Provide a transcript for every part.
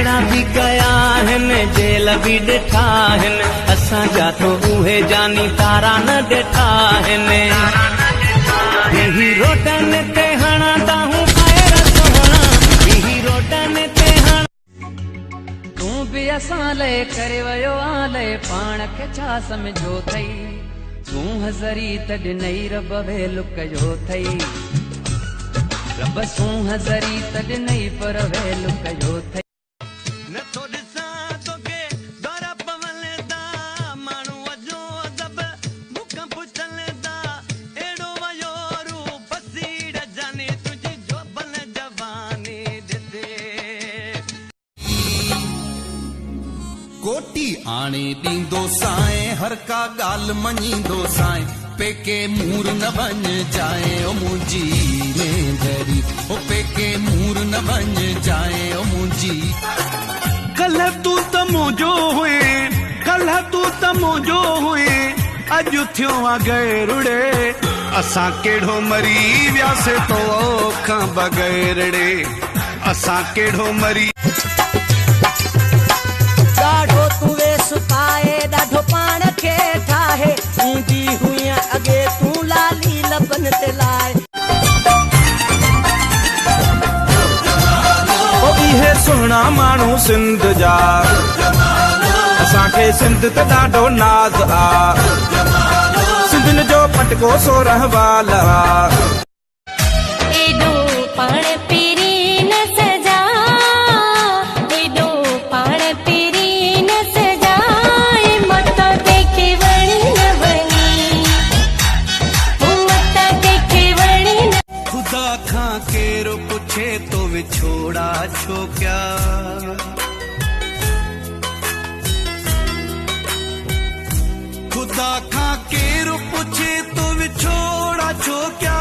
जेड़ा भी गया हिन जेल भी ॾिठा हिन असां जाथो उहे जानी तारा न ॾिठा हिन बिही रोडन ते हणा ताहूं ख़ैर सोहणा बिही रोडन ते हणा तूं भी असां लाइ करे वियो आले पाण खे छा समझो थई तूं हज़री त ॾिनई रब वे लुकयो थई रब तूं हज़री त ॾिनई पर वे लुकयो थई नथो ॾिसां तोखे दर पवलदा माण्हू अजो अदब भूकंप चलदा एड़ो वयो रूप सीड़ जाने तुझी जो बल जवानी दे कोटी आणे ॾींदो साए हर का ॻाल्हि मञींदो साए पेके मूर न बन जाए ओ मुंहिंजी भेंधरी ओ पेके मूर न बन जाए ओ मुंहिंजी कल तू त मुंहिंजो हुए कल तू त मुंहिंजो हुए अॼु थियो आहे गैरुड़े असां कहिड़ो मरी वियासीं तो खां बग़ैरड़े असां कहिड़ो मरी ॾाढो तू वेस पाए ॾाढो पाण खे ठाहे ईंदी हुई अॻे तूं लाली लबन ते लाए इहे सुहिणा माण्हू सिंध जा असांखे सिंध त ॾाढो नाज़ आ सिंधियुनि जो पटको सोरह वाल आ एॾो पाण पीरी न सजा एॾो पाण पीरी न सजा मत कंहिंखे वणी न वणी मत कंहिंखे वणी न खुदा खां केरु पुछे तो विछोड़ा छो क्या खुदा खां केरु पुछे तो विछोड़ा छो क्या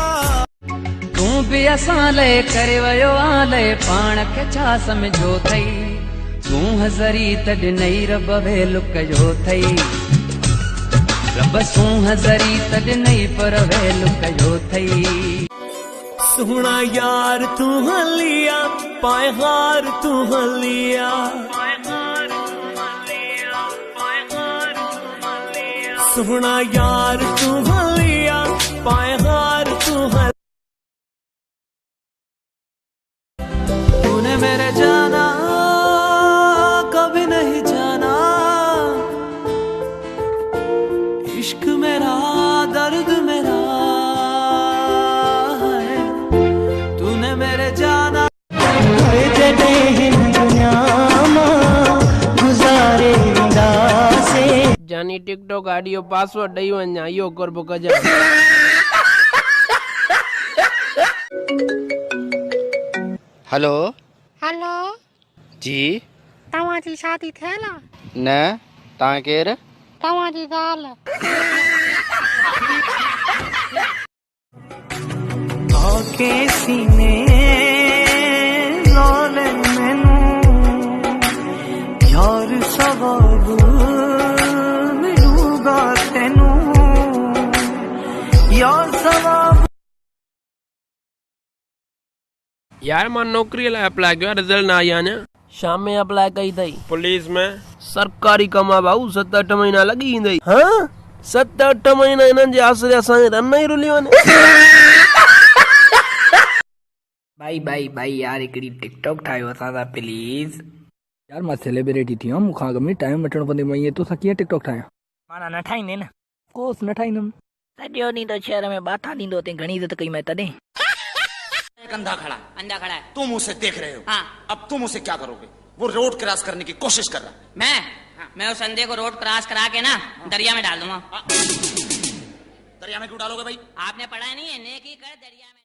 तूं भी असां लाइ करे वियो आले पाण खे छा समझो थई तूं हज़री त ॾिनई रब वे लुकयो थई रब तूं हज़री त ॾिनई पर वे लुकयो थई सोहना यार तू हलिया पाए हार तू हलिया सोहना यार तू हलिया पाए हार तू हलिया तूने मेरे जाना कभी नहीं जाना इश्क मेरा दर्द मेरा मेरे जाना गुज़ारे से जानी टिकटॉक ऑडियो पासवर्ड ॾेई वञा इहो कर बुक जा हेलो हेलो जी तव्हांजी शादी थियल आहे न तव्हां केरु तव्हांजी ज़ाल के सीने रोले मैनू यार सवाब मिलूगा तेनू यार सवाब यार मां नौकरी लाइ अप्लाई कयो रिजल्ट न आई अञा शाम में अप्लाई कई अथई पुलिस में सरकारी कम आहे भाऊ 7-8 महीना लॻी ईंदई हाँ 7-8 महीना हिननि जे आसरे असांजे रन ई रुली वञे भाई यार हिकिड़ी टिकटॉक ठाहियो असां सां प्लीज़ यार मां सेलिब्रिटी थी वियुमि मूंखां अॻु में टाइम वठणो पवंदो मां ईअं तोसां कीअं टिकटॉक ठाहियां माना न ठाहींदे न कोर्स न ठाहींदुमि सॼो ॾींहुं त शहर में बाथा ॾींदो अथई घणी इज़त कई मैं तॾहिं अंधा खड़ा है तुम उसे देख रहे हो हाँ अब तुम उसे क्या करोगे वो रोड क्रॉस करने की कोशिश कर रहा है मैं उस अंधे को रोड क्रॉस करा के ना दरिया में डाल दूंगा दरिया में क्यों डालोगे भाई आपने पढ़ा नहीं है नेकी कर दरिया में